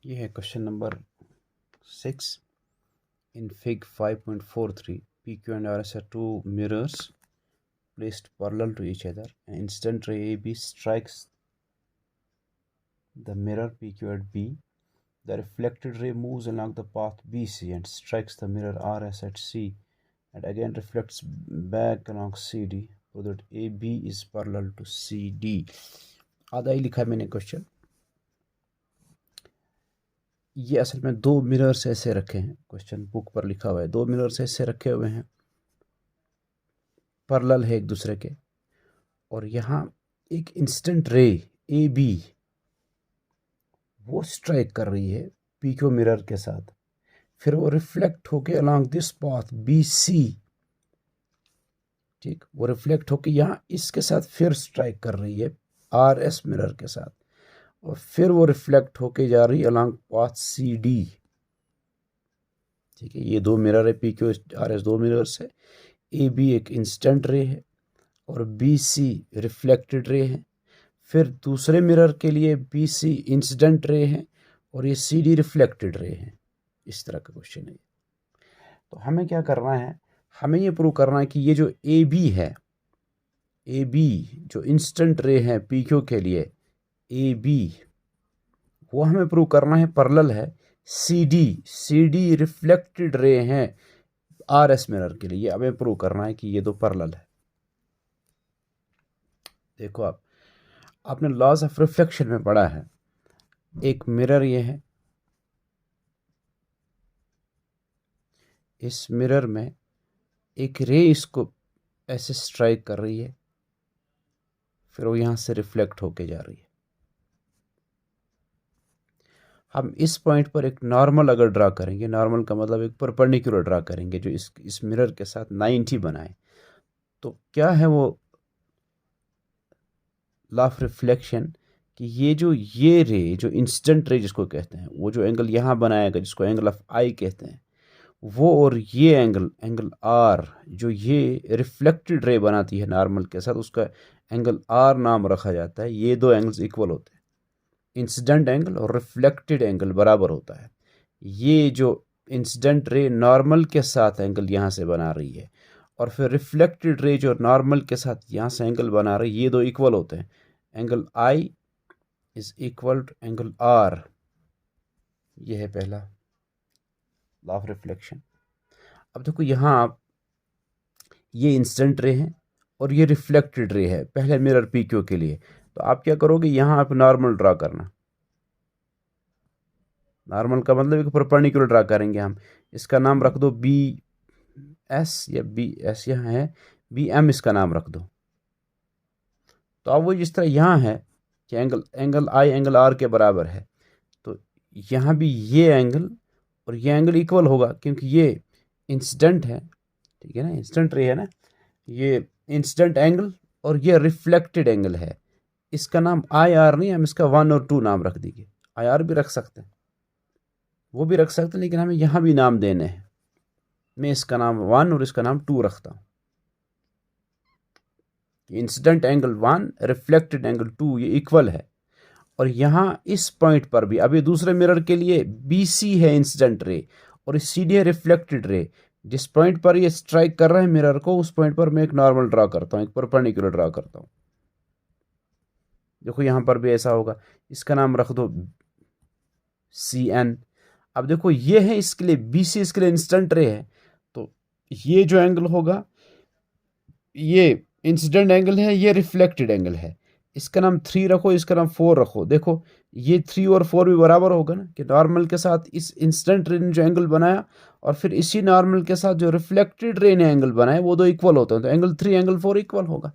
ये है question number 6 in fig 5.43. PQ and RS are two mirrors placed parallel to each other. An instant ray AB strikes the mirror PQ at B. The reflected ray moves along the path BC and strikes the mirror RS at C and again reflects back along CD so that AB is parallel to CD. आधा ही लिखा है मैंने question. ये असल में दो mirrors ऐसे रखे हैं, क्वेश्चन बुक पर लिखा हुआ है, दो मिरर्स ऐसे रखे हुए हैं, पैरेलल है एक दूसरे के, और यहाँ एक इंस्टेंट रे ए बी वो स्ट्राइक कर रही है पीक्यू मिरर के साथ, फिर वो रिफ्लेक्ट होके along this path B C, ठीक, वो रिफ्लेक्ट होके यहाँ इसके साथ फिर स्ट्राइक कर रही है आर एस मिरर के साथ, और फिर वो रिफ्लेक्ट होके जा रही है अलोंग पाथ सी डी। ठीक है, ये दो मिरर है, पी क्यू आर एस दो मिरर्स है, ए बी एक इंस्टेंट रे है और बी सी रिफ्लेक्टेड रे है, फिर दूसरे मिरर के लिए बी सी इंसिडेंट रे है और ये सी डी रिफ्लेक्टेड रे है। इस तरह का क्वेश्चन है। तो हमें क्या करना है, हमें ये प्रूव करना है कि ये जो ए बी है, ए बी जो इंस्टेंट रे है पी क्यू के लिए, ए बी वो हमें प्रूव करना है पैरेलल है सी डी रिफ्लेक्टेड रे हैं आर एस मिरर के लिए। ये हमें प्रूव करना है कि ये दो पैरेलल है। देखो आपने लॉज ऑफ रिफ्लेक्शन में पढ़ा है, एक मिरर ये है, इस मिरर में एक रे इसको ऐसे स्ट्राइक कर रही है, फिर वो यहां से रिफ्लेक्ट होके जा रही है। हम इस पॉइंट पर एक नॉर्मल अगर ड्रा करेंगे, नॉर्मल का मतलब एक परपेंडिकुलर ड्रा करेंगे जो इस मिरर के साथ 90 बनाए, तो क्या है वो लॉ ऑफ रिफ्लेक्शन कि ये रे जो इंस्टेंट रे जिसको कहते हैं, वो जो एंगल यहाँ बनाएगा जिसको एंगल ऑफ आई कहते हैं, वो और ये एंगल आर जो ये रिफ्लेक्टेड रे बनाती है नॉर्मल के साथ, उसका एंगल आर नाम रखा जाता है। ये दो एंगल्स इक्वल होते हैं, इंसिडेंट एंगल और रिफ्लेक्टेड एंगल बराबर होता है। ये जो इंसिडेंट रे नॉर्मल के साथ एंगल यहाँ से बना रही है और फिर रिफ्लेक्टेड रे जो नॉर्मल के साथ यहाँ से एंगल बना रही है, ये दो इक्वल होते हैं। Angle I is equal to angle R, ये है पहला लॉ ऑफ रिफ्लेक्शन। अब देखो यहाँ आप ये इंसिडेंट रे है और ये रिफ्लेक्टेड रे है पहले मिरर पी क्यू के लिए, तो आप क्या करोगे, यहाँ आप नॉर्मल ड्रा करना। नॉर्मल का मतलब एक परपेंडिकुलर ड्रा करेंगे हम, इसका नाम रख दो बी एस या बी एस, यहाँ है बी एम, इसका नाम रख दो। तो अब वो जिस तरह यहाँ है कि एंगल आई एंगल आर के बराबर है, तो यहाँ भी ये एंगल और ये एंगल इक्वल होगा क्योंकि ये इंसिडेंट है, ठीक है ना, इंसिडेंट रे है ना, ये इंसिडेंट एंगल और ये रिफ्लेक्टेड एंगल है। इसका नाम आई आर नहीं, हम इसका 1 और 2 नाम रख देंगे। आई आर भी रख सकते हैं, वो भी रख सकते हैं, लेकिन हमें यहाँ भी नाम देने हैं। मैं इसका नाम 1 और इसका नाम 2 रखता हूँ। इंसिडेंट एंगल 1 रिफ्लेक्टेड एंगल 2 ये इक्वल है, और यहाँ इस पॉइंट पर भी, अब ये दूसरे मिरर के लिए BC है इंसिडेंट रे और इस CD है रिफ्लेक्टेड रे। जिस पॉइंट पर ये स्ट्राइक कर रहा है मिरर को, उस पॉइंट पर मैं एक नॉर्मल ड्रा करता हूँ, एक परपेंडिकुलर ड्रा करता हूँ। देखो यहाँ पर भी ऐसा होगा, इसका नाम रख दो CN। अब देखो ये है इसके लिए BC, इसके लिए इंसिडेंट रे है, तो ये जो एंगल होगा ये इंसिडेंट एंगल है, ये रिफ्लेक्टेड एंगल है। इसका नाम 3 रखो, इसका नाम 4 रखो। देखो ये 3 और 4 भी बराबर होगा ना, कि नॉर्मल के साथ इस इंसिडेंट रे ने जो एंगल बनाया और फिर इसी नॉर्मल के साथ जो रिफ्लेक्टेड रे ने एंगल बनाया, वो दो इक्वल होते हैं, तो एंगल 3 एंगल 4 इक्वल होगा।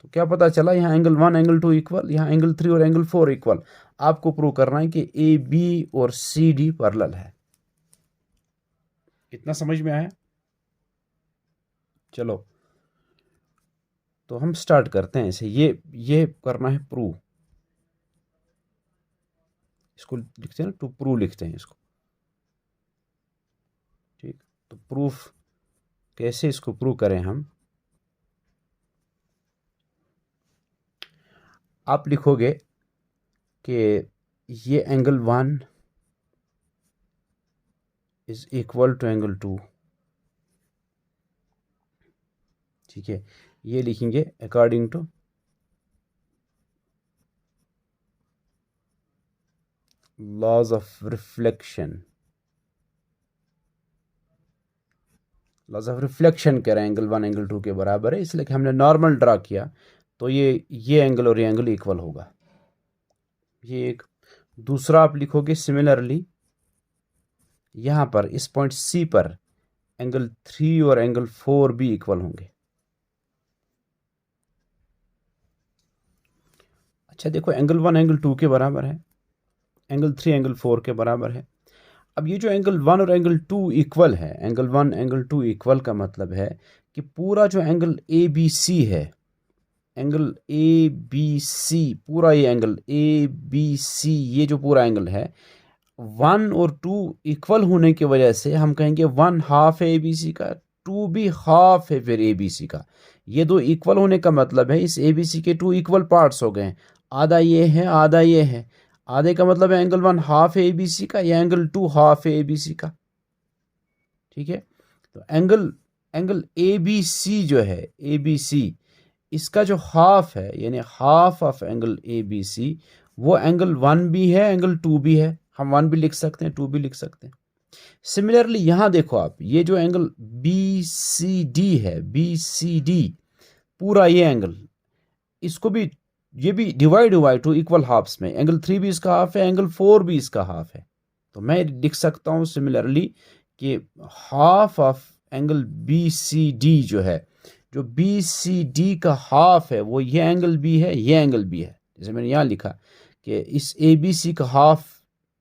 तो क्या पता चला, यहाँ एंगल 1 एंगल 2 इक्वल, यहाँ एंगल 3 और एंगल 4 इक्वल। आपको प्रूव करना है कि ए बी और सी डी पैरेलल है। कितना समझ में आया? चलो तो हम स्टार्ट करते हैं इसे। ये करना है प्रूव, इसको लिखते हैं ना, टू प्रूव लिखते हैं इसको, ठीक। तो प्रूफ कैसे इसको प्रूव करें हम, आप लिखोगे कि ये angle 1 is equal to angle 2, ठीक है। ये लिखेंगे according to laws of reflection. Laws of reflection कह रहे हैं एंगल 1 एंगल 2 के बराबर है, इसलिए कि हमने नॉर्मल ड्रा किया तो ये एंगल और ये एंगल इक्वल होगा। ये एक। दूसरा आप लिखोगे सिमिलरली यहाँ पर इस पॉइंट सी पर एंगल 3 और एंगल 4 भी इक्वल होंगे। अच्छा देखो, एंगल 1 एंगल 2 के बराबर है, एंगल 3 एंगल 4 के बराबर है। अब ये जो एंगल 1 और एंगल 2 इक्वल है, एंगल 1 एंगल 2 इक्वल का मतलब है कि पूरा जो एंगल ए बी सी है, एंगल ए बी सी, पूरा ये एंगल ए बी सी, ये जो पूरा एंगल है 1 और 2 इक्वल होने की वजह से हम कहेंगे 1 हाफ है ए बी सी का, 2 भी हाफ है फिर ए बी सी का। ये दो इक्वल होने का मतलब है इस ए बी सी के 2 इक्वल पार्ट्स हो गए हैं, आधा ये है आधा ये है। आधे का मतलब है एंगल 1 हाफ है ए बी सी का, या एंगल 2 हाफ है ए बी सी का, ठीक है। तो एंगल ए बी सी जो है, ए बी सी, इसका जो हाफ है यानी half of angle A B C, वो एंगल 1 भी है एंगल 2 भी है। हम 1 भी लिख सकते हैं 2 भी लिख सकते हैं। सिमिलरली यहां देखो आप, ये जो एंगल बी सी डी है, बी सी डी, पूरा ये एंगल, इसको भी, ये भी डिवाइड हुआ है 2 इक्वल हाफ्स में। एंगल 3 भी इसका हाफ है, एंगल 4 भी इसका हाफ है। तो मैं लिख सकता हूं सिमिलरली कि half of angle B C D जो है, जो बी सी डी का हाफ है वो ये एंगल भी है, ये एंगल भी है। जैसे मैंने यहाँ लिखा कि इस ए बी सी का हाफ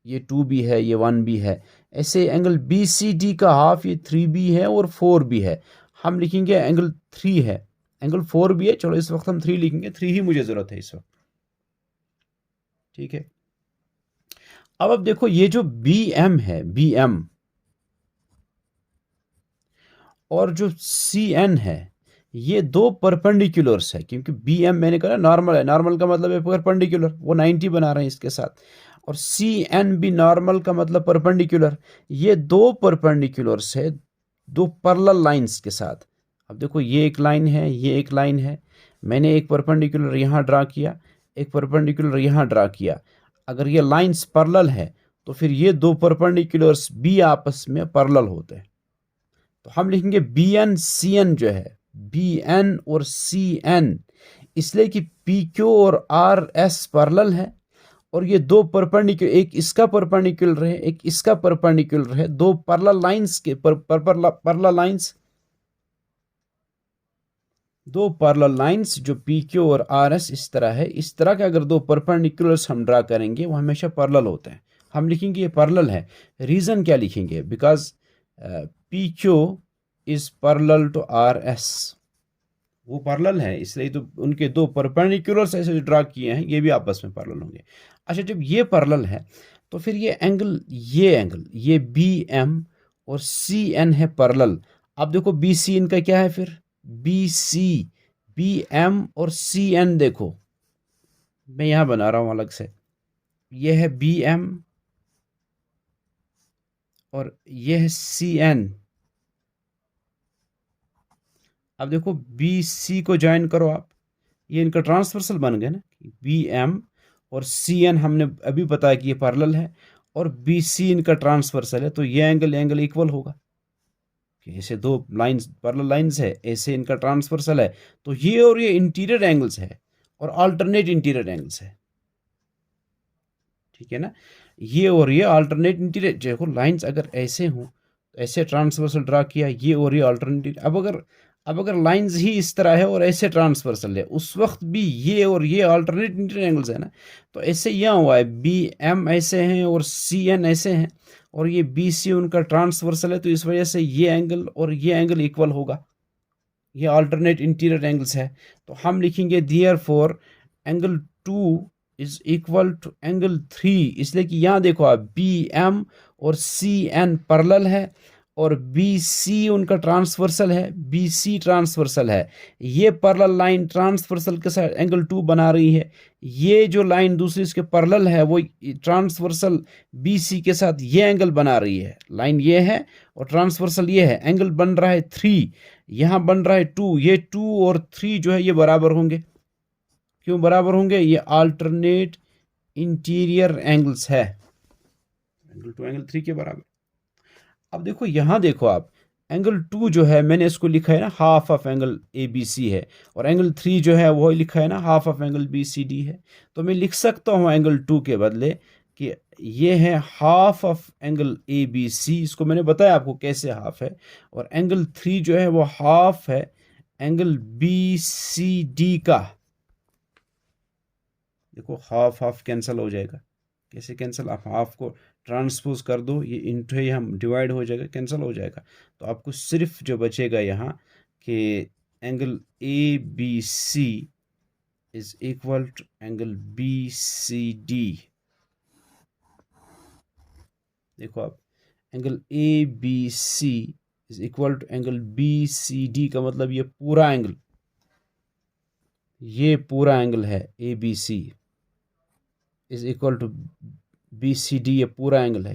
ये 2 भी है, ये 1 भी है, ऐसे एंगल बी सी डी का हाफ ये 3 भी है और 4 भी है। हम लिखेंगे एंगल 3 है, एंगल 4 भी है, चलो इस वक्त हम 3 लिखेंगे, 3 ही मुझे जरूरत है इस वक्त, ठीक है। अब देखो ये जो बी एम है, बी एम, और जो सी एन है, ये दो परपेंडिकुलर्स है, क्योंकि बी एम मैंने कहा नॉर्मल है, नॉर्मल का मतलब है परपेंडिकुलर, वो 90 बना रहे हैं इसके साथ, और सी एन भी नॉर्मल का मतलब परपेंडिकुलर। ये दो परपेंडिकुलर्स है दो पैरेलल लाइंस के साथ। अब देखो ये एक लाइन है, ये एक लाइन है, मैंने एक परपेंडिकुलर यहाँ ड्रा किया, एक परपेंडिकुलर यहाँ ड्रा किया। अगर ये लाइंस पैरेलल है तो फिर ये दो परपेंडिकुलर्स भी आपस में पैरेलल होते हैं। तो हम लिखेंगे बी एन सी एन जो है, बी एन और सी एन, इसलिए कि पी क्यू और आर एस पैरेलल है, और ये दो परपेंडिकुलर, एक इसका परपेंडिकुलर है एक इसका परपेंडिकुलर है, दो पैरेलल लाइंस के पैरेलल लाइंस, दो पैरेलल लाइंस जो पी क्यू और आर एस इस तरह है, इस तरह के अगर दो परपेंडिकुलर्स हम ड्रा करेंगे वो हमेशा पैरेलल होते हैं। हम लिखेंगे ये पैरेलल है। रीज़न क्या लिखेंगे? Because P Q is parallel to R S, वो पैरेलल है, इसलिए तो उनके दो परपेंडिकुलर्स ऐसे जो ड्रा किए हैं ये भी आपस में पैरेलल होंगे। अच्छा, जब ये पैरेलल है तो फिर ये एंगल ये बी एम और सी एन है पैरेलल। अब देखो बी सी इनका क्या है, फिर बी सी, बी एम और सी एन, देखो मैं यहां बना रहा हूं अलग से, ये है बी एम और ये है सी एन। अब देखो बी सी को ज्वाइन करो आप, ये इनका ट्रांसवर्सल बन गया ना, बी एम और सी एन हमने अभी बताया कि ये पैरेलल है, और बी सी इनका ट्रांसवर्सल है, तो ये एंगल इक्वल होगा। ऐसे दो लाइंस पैरेलल लाइंस है, ऐसे इनका ट्रांसवर्सल है, तो ये और ये इंटीरियर एंगल्स है और अल्टरनेट इंटीरियर एंगल्स है, ठीक है ना। ये और ये अल्टरनेट इंटीरियर, देखो लाइंस अगर ऐसे हों तो ऐसे ट्रांसवर्सल ड्रा किया, ये और ये अल्टरनेट। अब अगर लाइंस ही इस तरह है और ऐसे ट्रांसवर्सल है, उस वक्त भी ये और ये अल्टरनेट इंटीरियर एंगल्स है ना, तो ऐसे यहाँ हुआ है बी एम ऐसे हैं और सी एन ऐसे हैं, और ये बी सी उनका ट्रांसवर्सल है, तो इस वजह से ये एंगल और ये एंगल इक्वल होगा, ये अल्टरनेट इंटीरियर एंगल्स है। तो हम लिखेंगे therefore angle 2 is equal to angle 3, इसलिए कि यहाँ देखो आप बी एम और सी एन पैरेलल है, और BC उनका ट्रांसवर्सल है, BC ट्रांसवर्सल है। ये पैरेलल लाइन ट्रांसवर्सल के साथ एंगल 2 बना रही है। ये जो लाइन दूसरी इसके पैरेलल है वो ट्रांसवर्सल BC के साथ ये एंगल बना रही है। लाइन ये है और ट्रांसवर्सल ये है। एंगल बन रहा है 3, यहाँ बन रहा है 2। ये 2 और 3 जो है ये बराबर होंगे। क्यों बराबर होंगे? ये अल्टरनेट इंटीरियर एंगल्स है, एंगल 2 एंगल 3 के बराबर। अब देखो यहाँ देखो आप, एंगल 2 जो है मैंने इसको लिखा है ना हाफ ऑफ एंगल ABC है, और एंगल 3 जो है वो लिखा है ना हाफ ऑफ एंगल BCD है। तो मैं लिख सकता हूँ एंगल 2 के बदले कि ये है हाफ ऑफ एंगल ABC, इसको मैंने बताया आपको कैसे हाफ है, और एंगल 3 जो है वो हाफ है एंगल BCD का। देखो हाफ हाफ कैंसिल हो जाएगा। कैसे कैंसिल? आप हाफ को ट्रांसपोज कर दो, ये इंटू है हम डिवाइड हो जाएगा, कैंसिल हो जाएगा। तो आपको सिर्फ जो बचेगा यहाँ कि angle ABC is equal to angle BCD। देखो आप, angle ABC is equal to angle BCD का मतलब ये पूरा एंगल, ये पूरा एंगल है ABC is equal to BCD, ये पूरा एंगल है।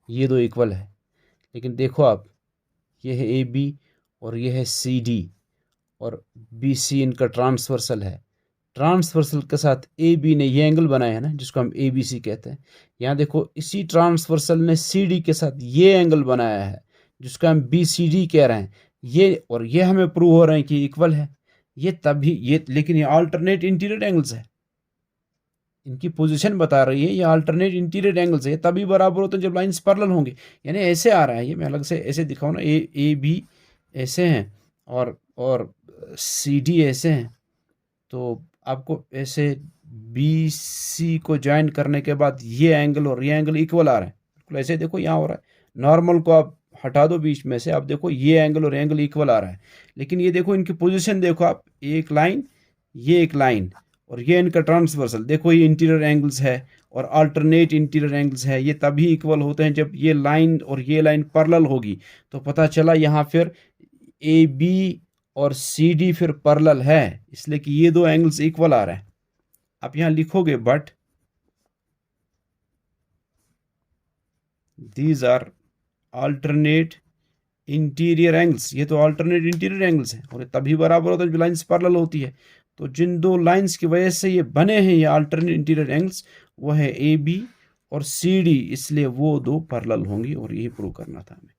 ये दो इक्वल है। लेकिन देखो आप, ये है AB और ये है CD, और BC इनका ट्रांसवर्सल है। ट्रांसवर्सल के साथ AB ने ये एंगल बनाया है ना, जिसको हम ABC कहते हैं। यहाँ देखो, इसी ट्रांसवर्सल ने CD के साथ ये एंगल बनाया है, जिसको हम BCD कह रहे हैं। ये और ये हमें प्रूव हो रहे हैं कि इक्वल है। ये तभी ये, लेकिन ये अल्टरनेट इंटीरियर एंगल्स है, इनकी पोजीशन बता रही है, ये अल्टरनेट इंटीरियर एंगल्स है। तभी बराबर होते हैं जब लाइंस पैरेलल होंगे। यानी ऐसे आ रहा है, ये मैं अलग से ऐसे दिखाऊँ ना, ए बी ऐसे हैं और CD ऐसे हैं, तो आपको ऐसे BC को ज्वाइन करने के बाद ये एंगल और ये एंगल इक्वल आ रहे हैं। बिल्कुल ऐसे देखो यहाँ हो रहा है। नॉर्मल को आप हटा दो बीच में से, आप देखो ये एंगल और एंगल इक्वल आ रहा है। लेकिन ये देखो इनकी पोजीशन देखो आप, एक लाइन, ये एक लाइन, और ये इनका ट्रांसवर्सल। देखो ये इंटीरियर एंगल्स है और अल्टरनेट इंटीरियर एंगल्स है। ये तभी इक्वल होते हैं जब ये लाइन और ये लाइन पैरेलल होगी। तो पता चला यहाँ फिर AB और CD फिर पैरेलल है, इसलिए कि ये दो एंगल्स इक्वल आ रहे हैं। आप यहाँ लिखोगे but these are alternate interior angles. ये तो अल्टरनेट इंटीरियर एंगल्स हैं, और तभी बराबर होता है जब लाइंस पैरेलल होती है। तो जिन दो लाइंस की वजह से ये बने हैं ये अल्टरनेट इंटीरियर एंगल्स, वो है AB और CD, इसलिए वो दो पैरेलल होंगी, और यही प्रूव करना था हमें।